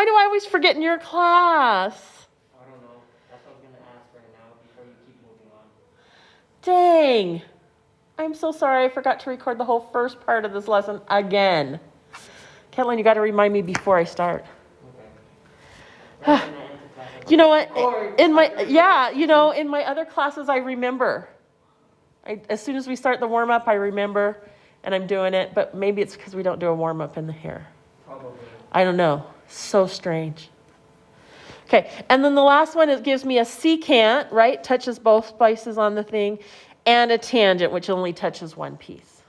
why do I always forget in your class? I don't know. That's what I was going to ask right now before you keep moving on. Dang. I'm so sorry. I forgot to record the whole first part of this lesson again. Caroline, you got to remind me before I start. Okay. You know what? In my other classes, I remember. As soon as we start the warm-up, I remember, and I'm doing it. But maybe it's because we don't do a warm-up in the here. Probably. I don't know. So strange. Okay, and then the last one, it gives me a secant, right? Touches both places on the thing, and a tangent, which only touches one piece.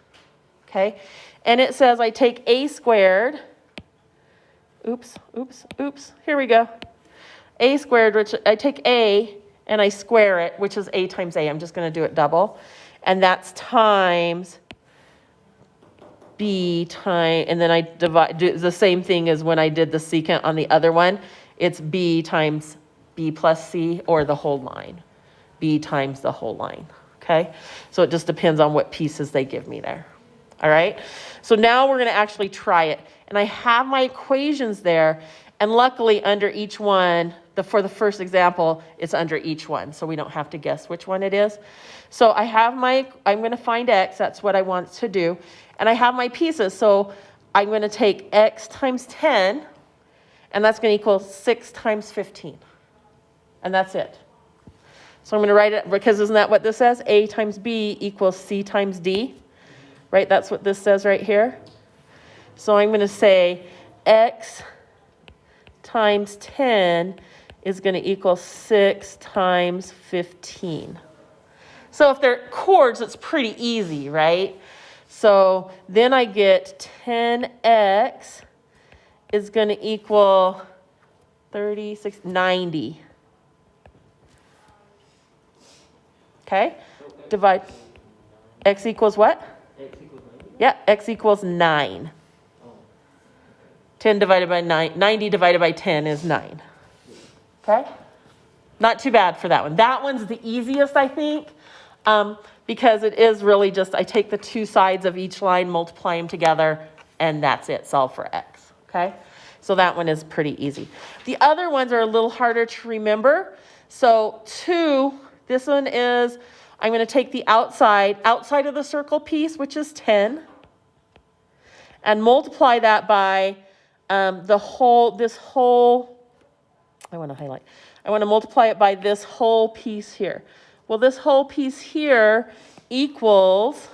Okay, and it says I take a squared. Oops. Here we go. A squared, which I take a and I square it, which is a times a. I'm just going to do it double. And that's times b times, and then I do the same thing as when I did the secant on the other one. It's b times b plus c, or the whole line. B times the whole line, okay? So it just depends on what pieces they give me there, all right? So now we're going to actually try it. And I have my equations there, and luckily under each one, for the first example, it's under each one, so we don't have to guess which one it is. So I have I'm going to find x, that's what I want to do, and I have my pieces. So I'm going to take x times 10, and that's going to equal 6 times 15, and that's it. So I'm going to write it, because isn't that what this says? A times b equals c times d, right? That's what this says right here. So I'm going to say x times 10 is going to equal 6 times 15. So if they're chords, it's pretty easy, right? So then I get 10x is going to equal 90. Okay? Divide. X equals what? X equals 90? Yeah, x equals 9. 10 divided by 9, 90 divided by 10 is 9. Okay? Not too bad for that one. That one's the easiest, I think, because it is really just, I take the two sides of each line, multiply them together, and that's it, solve for x. Okay? So that one is pretty easy. The other ones are a little harder to remember. So 2, this one is, I'm going to take the outside of the circle piece, which is 10, and multiply that by this whole, I want to multiply it by this whole piece here. Well, this whole piece here equals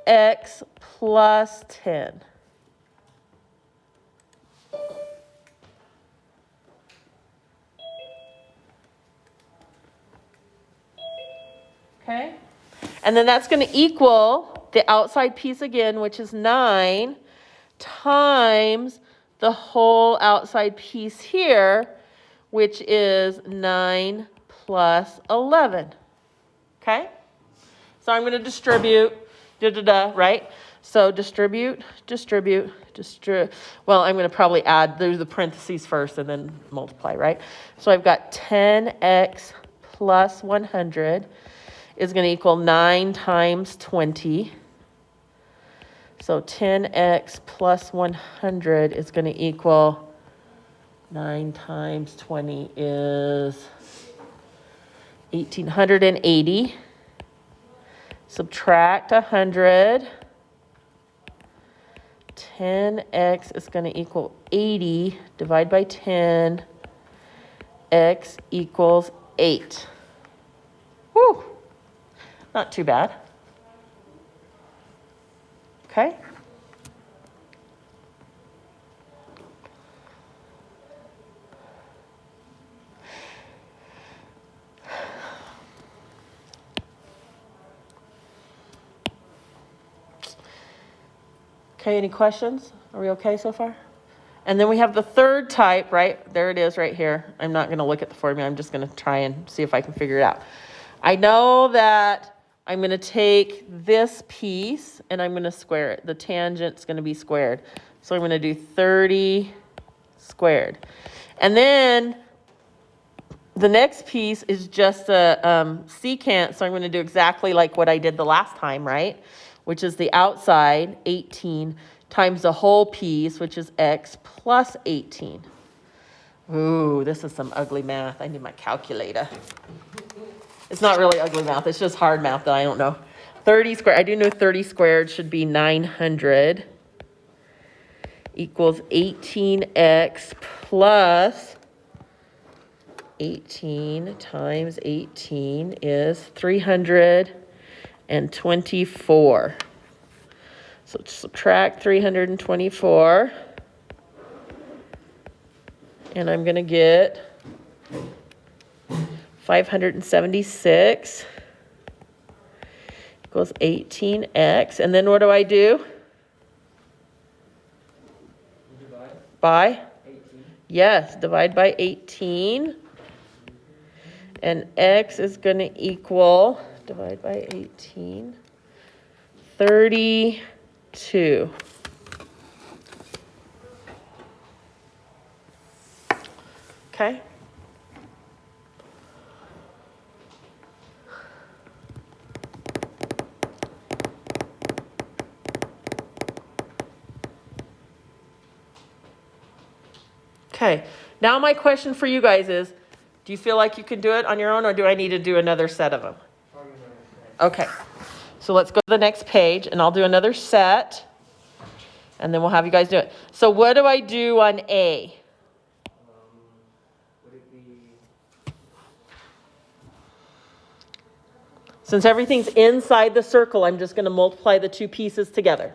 x plus 10. Okay? And then that's going to equal the outside piece again, which is 9, times the whole outside piece here, which is 9 plus 11. Okay? So I'm going to distribute, right? So distribute. Well, I'm going to probably add the parentheses first and then multiply, right? So I've got 10x plus 100 is going to equal 9 times 20. So 10x plus 100 is going to equal 9 times 20 is 1,880. Subtract 100. 10x is going to equal 80. Divide by 10. X equals 8. Whew. Not too bad. Okay? Okay, any questions? Are we okay so far? And then we have the third type, right? There it is right here. I'm not going to look at the formula. I'm just going to try and see if I can figure it out. I know that I'm going to take this piece and I'm going to square it. The tangent's going to be squared. So I'm going to do 30 squared. And then the next piece is just a secant. So I'm going to do exactly like what I did the last time, right? Which is the outside, 18, times the whole piece, which is x plus 18. Ooh, this is some ugly math. I need my calculator. It's not really ugly math. It's just hard math that I don't know. 30 squared. I do know 30 squared should be 900 equals 18x plus 18 times 18 is 324. So subtract 324. And I'm going to get 576 equals 18x. And then what do I do? Divide. By? 18. Yes, divide by 18. And x is going to equal, divide by 18, 32. Okay. Okay, now my question for you guys is, do you feel like you can do it on your own, or do I need to do another set of them? Okay, so let's go to the next page, and I'll do another set, and then we'll have you guys do it. So what do I do on A? Would it be Since everything's inside the circle, I'm just going to multiply the two pieces together.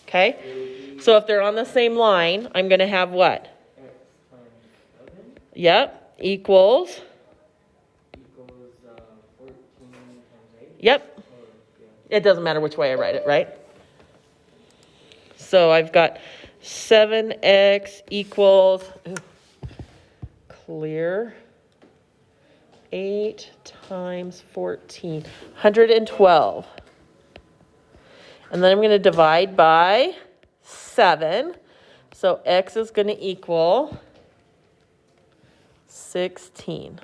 Okay? So if they're on the same line, I'm going to have what? x times 7 Yep, equals. equals 14 times 8? Yep, Or, yeah. it doesn't matter which way I write it, right? So I've got 7x equals, clear, 8 times 14, 112. And then I'm going to divide by 7. So x is going to equal 16.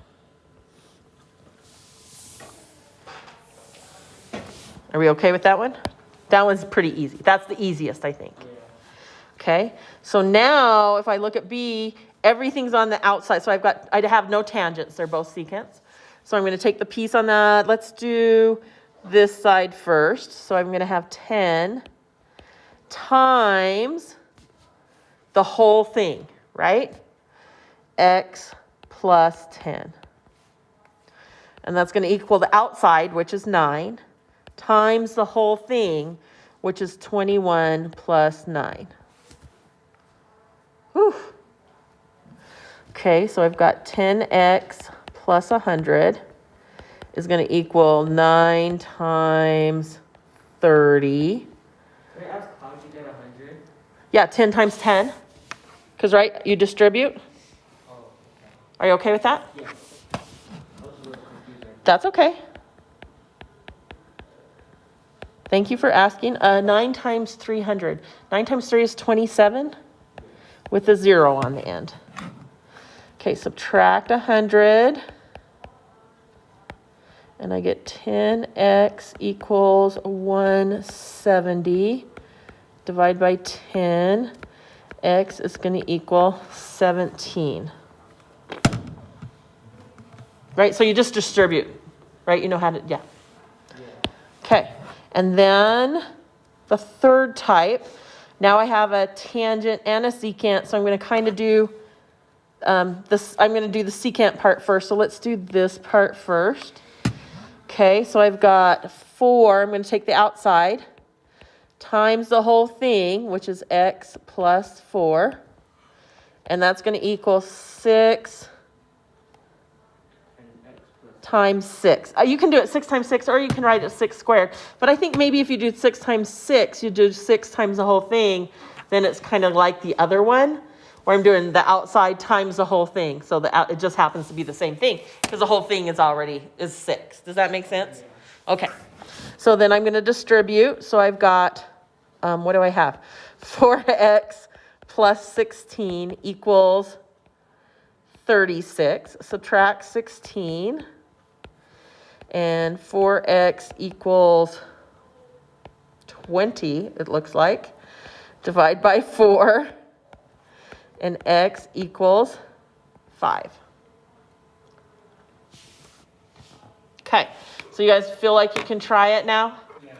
Are we okay with that one? That one's pretty easy. That's the easiest, I think. Yeah. Okay, so now if I look at B, everything's on the outside. So I have no tangents. They're both secants. So I'm going to take the piece on the, let's do this side first. So I'm going to have 10 times the whole thing, right? X plus 10. And that's going to equal the outside, which is 9, times the whole thing, which is 21 plus 9. Whew. Okay, so I've got 10x plus 100 is going to equal 9 times 30. Can I ask how did you get 100? Yeah, 10 times 10. Because, right, you distribute. Oh, okay. Are you okay with that? Yeah. I was a little confused right That's okay. Thank you for asking. 9 times 300. 9 times 3 is 27 with a 0 on the end. Okay, subtract 100. And I get 10x equals 170. Divide by 10. X is going to equal 17. Right, so you just distribute. Right, you know how to, yeah. Okay, and then the third type. Now I have a tangent and a secant, so I'm going to kind of do this. I'm going to do the secant part first. So let's do this part first. Okay, so I've got 4. I'm going to take the outside times the whole thing, which is x plus 4, and that's going to equal 6 times 6. You can do it 6 times 6, or you can write it 6 squared. But I think maybe if you do 6 times 6, you do 6 times the whole thing, then it's kind of like the other one, where I'm doing the outside times the whole thing. So it just happens to be the same thing, because the whole thing is 6. Does that make sense? Okay. So then I'm going to distribute. So I've got, what do I have? 4x plus 16 equals 36. Subtract 16. And 4x equals 20, it looks like. divide by 4, and x equals 5. Okay, so you guys feel like you can try it now? Yeah.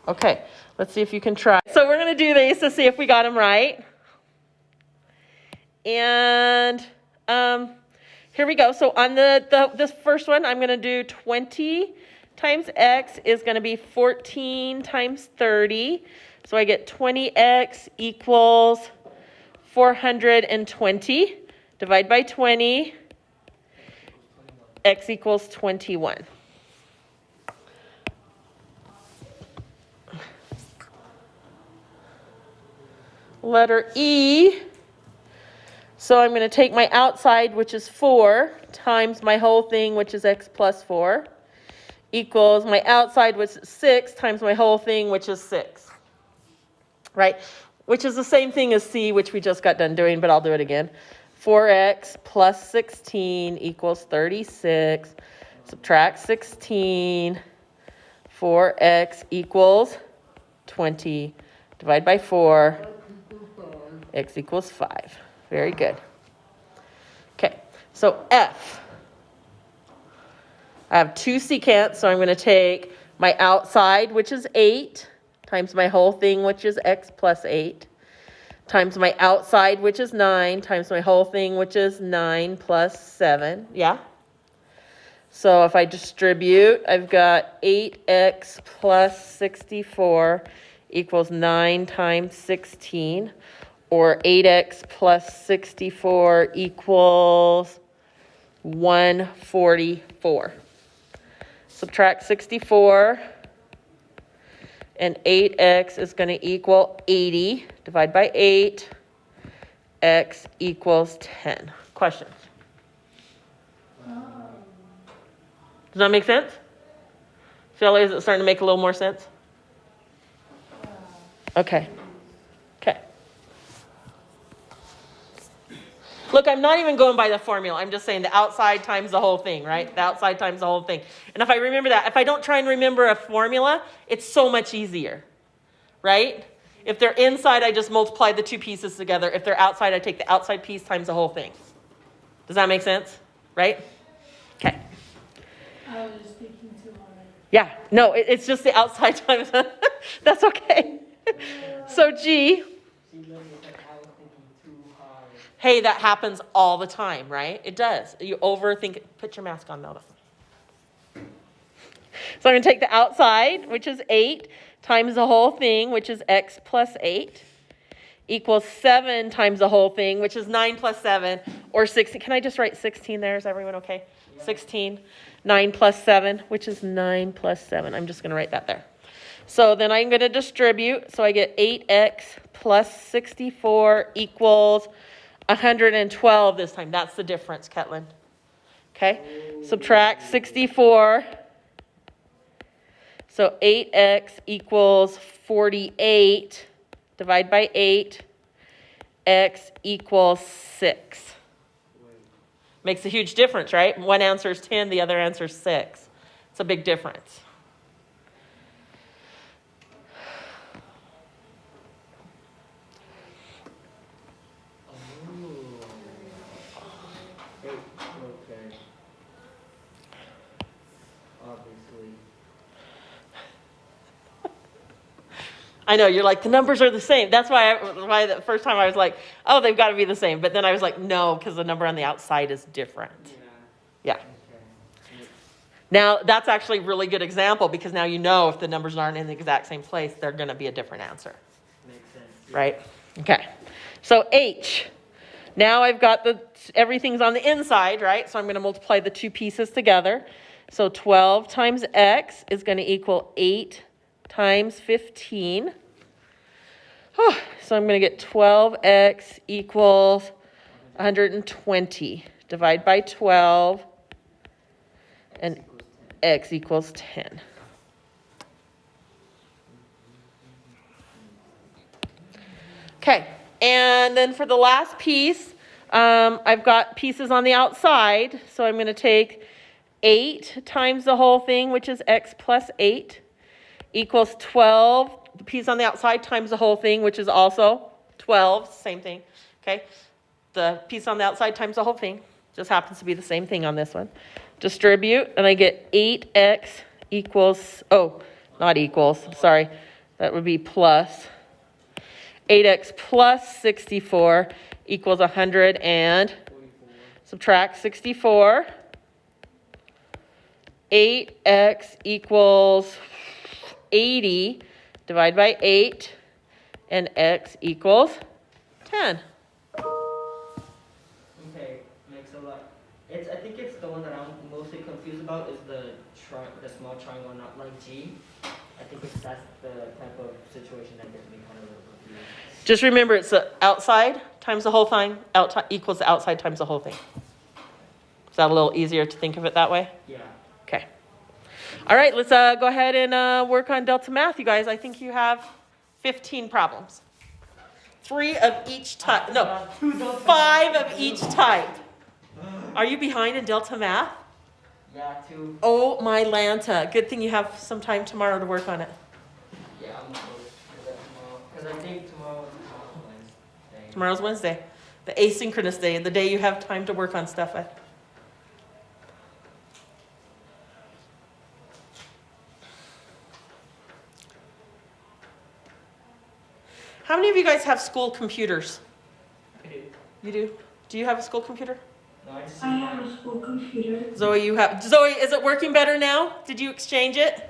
Okay, let's see if you can try. So we're going to do these to see if we got them right. And here we go. So on this first one, I'm going to do 20 times x is going to be 14 times 30. So I get 20x equals 420. Divide by 20. X equals 21. Letter E. So I'm going to take my outside, which is 4, times my whole thing, which is x plus 4, equals my outside, which is 6, times my whole thing, which is 6. Right? Which is the same thing as C, which we just got done doing, but I'll do it again. 4x plus 16 equals 36. Subtract 16. 4x equals 20. Divide by 4. X equals 5. Very good. Okay, so F. I have 2 secants, so I'm going to take my outside, which is 8, times my whole thing, which is x plus 8, times my outside, which is 9, times my whole thing, which is 9 plus 7. Yeah? So if I distribute, I've got 8x plus 64 equals 9 times 16. Or 8x plus 64 equals 144. Subtract 64, and 8x is going to equal 80. Divide by 8, x equals 10. Questions? Does that make sense? Shelley, is it starting to make a little more sense? Okay. Okay. Look, I'm not even going by the formula. I'm just saying the outside times the whole thing, right? The outside times the whole thing. And if I remember that, if I don't try and remember a formula, it's so much easier, right? If they're inside, I just multiply the 2 pieces together. If they're outside, I take the outside piece times the whole thing. Does that make sense? Right? Okay. I was just thinking too hard. Yeah. No, it's just the outside times. That's okay. So G. Hey, that happens all the time, right? It does. You overthink it. Put your mask on, Melda. So I'm going to take the outside, which is 8, times the whole thing, which is x plus 8, equals 7 times the whole thing, which is 9 plus 7, or 16. Can I just write 16 there? Is everyone okay? Yeah. 16. 9 plus 7, which is 9 plus 7. I'm just going to write that there. So then I'm going to distribute. So I get 8x plus 64 equals 112 this time. That's the difference, Ketlin. Okay? Subtract 64. So 8x equals 48. Divide by 8. X equals 6. Makes a huge difference, right? One answer is 10, the other answer is 6. It's a big difference. I know, you're like, the numbers are the same. That's why the first time I was like, oh, they've got to be the same. But then I was like, no, because the number on the outside is different. Yeah. Okay. Now, that's actually a really good example because now you know if the numbers aren't in the exact same place, they're going to be a different answer. Makes sense. Yeah. Right? Okay. So H. Now I've got everything's on the inside, right? So I'm going to multiply the 2 pieces together. So 12 times x is going to equal 8 times 15. So I'm going to get 12x equals 120. Divide by 12, and x equals 10. Okay, and then for the last piece, I've got pieces on the outside. So I'm going to take 8 times the whole thing, which is x plus 8. Equals 12, the piece on the outside times the whole thing, which is also 12, same thing, okay? The piece on the outside times the whole thing, just happens to be the same thing on this one. Distribute, and I get 8x equals, oh, not equals, sorry, that would be plus. 8x plus 64 equals 100 and subtract 64. 8x equals 80, divide by 8, and x equals 10. Okay, makes a lot. I think it's the one that I'm mostly confused about is the small triangle, not like G. I think that's the type of situation that gets me kind of a little confused. Just remember it's the outside times the whole thing, outside equals the outside times the whole thing. Is that a little easier to think of it that way? Yeah. Okay. All right, let's go ahead and work on Delta Math, you guys. I think you have 15 problems. 3 of each type. No, 5 of each type. Are you behind in Delta Math? Yeah, 2. Oh, my Lanta. Good thing you have some time tomorrow to work on it. Yeah, I'm close. Because I think tomorrow's Wednesday. Tomorrow's Wednesday. The asynchronous day, the day you have time to work on stuff. How many of you guys have school computers? I do. You do? Do you have a school computer? No, I just I have a school computer. Zoe, Zoe, is it working better now? Did you exchange it?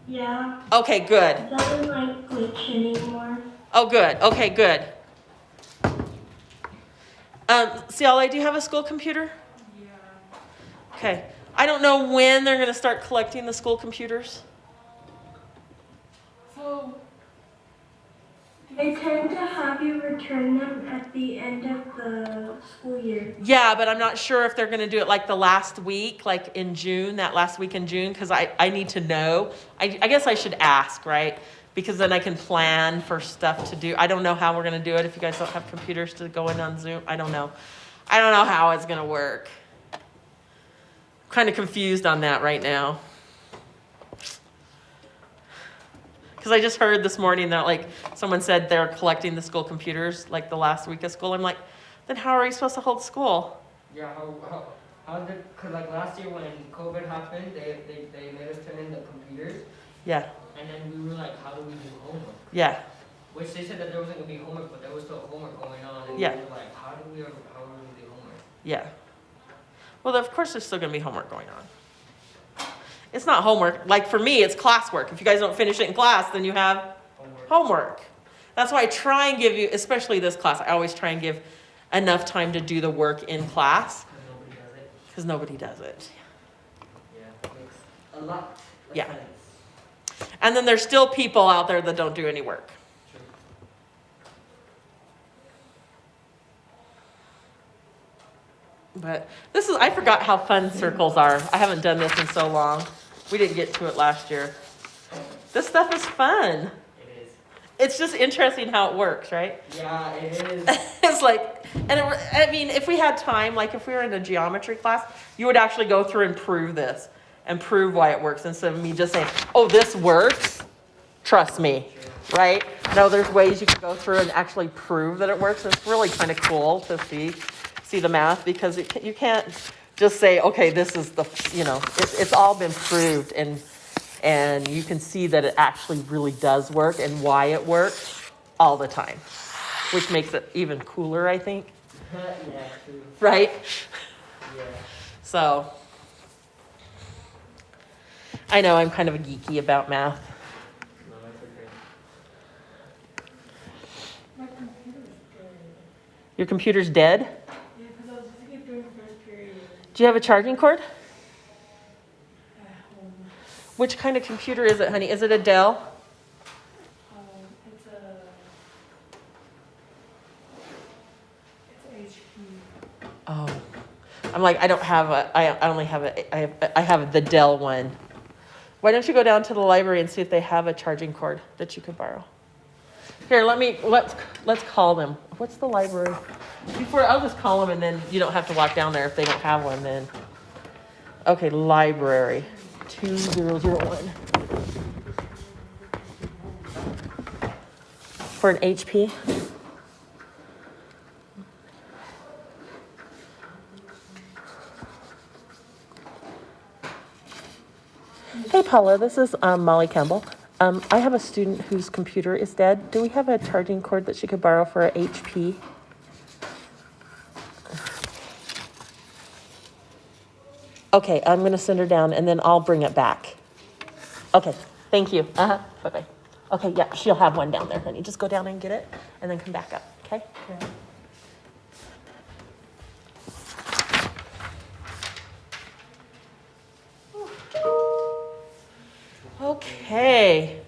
Yeah. Okay, good. It doesn't like glitch anymore. Oh, good. Okay, good. CLA, do you have a school computer? Yeah. Okay. I don't know when they're going to start collecting the school computers. So they tend to have you return them at the end of the school year. Yeah, but I'm not sure if they're going to do it like the last week, like in June, that last week in June, because I need to know. I guess I should ask, right? Because then I can plan for stuff to do. I don't know how we're going to do it if you guys don't have computers to go in on Zoom. I don't know. I don't know how it's going to work. I'm kind of confused on that right now. Because I just heard this morning that like someone said they're collecting the school computers like the last week of school. I'm like, then how are you supposed to hold school? Yeah, how did, cause like last year when COVID happened, they made us turn in the computers, Yeah, and then we were like, how do we do homework? yeah, Which they said that there wasn't gonna be homework, but there was still homework going on, and Yeah. we were like, how do we do homework? yeah. Well, of course there's still going to be homework going on. It's not homework. Like for me, it's classwork. If you guys don't finish it in class, then you have homework. That's why I try and give you, especially this class, I always try and give enough time to do the work in class. Because nobody does it. Because nobody does it. Yeah, it makes a lot of Yeah. sense. And then there's still people out there that don't do any work. True. But this is, I forgot how fun circles are. I haven't done this in so long. We didn't get to it last year. This stuff is fun. It is. It's just interesting how it works, right? Yeah, it is. It's like, and I mean, if we had time, like if we were in a geometry class, you would actually go through and prove this and prove why it works instead of me just saying, oh, this works. Trust me, right? No, there's ways you can go through and actually prove that it works. It's really kind of cool to see the math because you can't just say, okay, this is the, it's all been proved and you can see that it actually really does work and why it works all the time, which makes it even cooler, I think. Yeah, true. Right? Yeah. So, I know I'm kind of a geeky about math. No, that's okay. My computer's dead. Your computer's dead? Yeah, because I was using it during first period Do you have a charging cord? at home. Which kind of computer is it, honey? Is it a Dell? It's HP. Oh, I'm like, I don't have I only have I have the Dell one. Why don't you go down to the library and see if they have a charging cord that you could borrow? Here, let's call them. What's the library? I'll just call them and then you don't have to walk down there if they don't have one then. Okay, library, 2001. For an HP? Hey Paula, this is Molly Campbell. I have a student whose computer is dead. Do we have a charging cord that she could borrow for a HP? Okay, I'm gonna send her down and then I'll bring it back. Okay, thank you. Bye-bye. Okay, yeah, she'll have one down there, honey. Just go down and get it and then come back up, okay? Okay.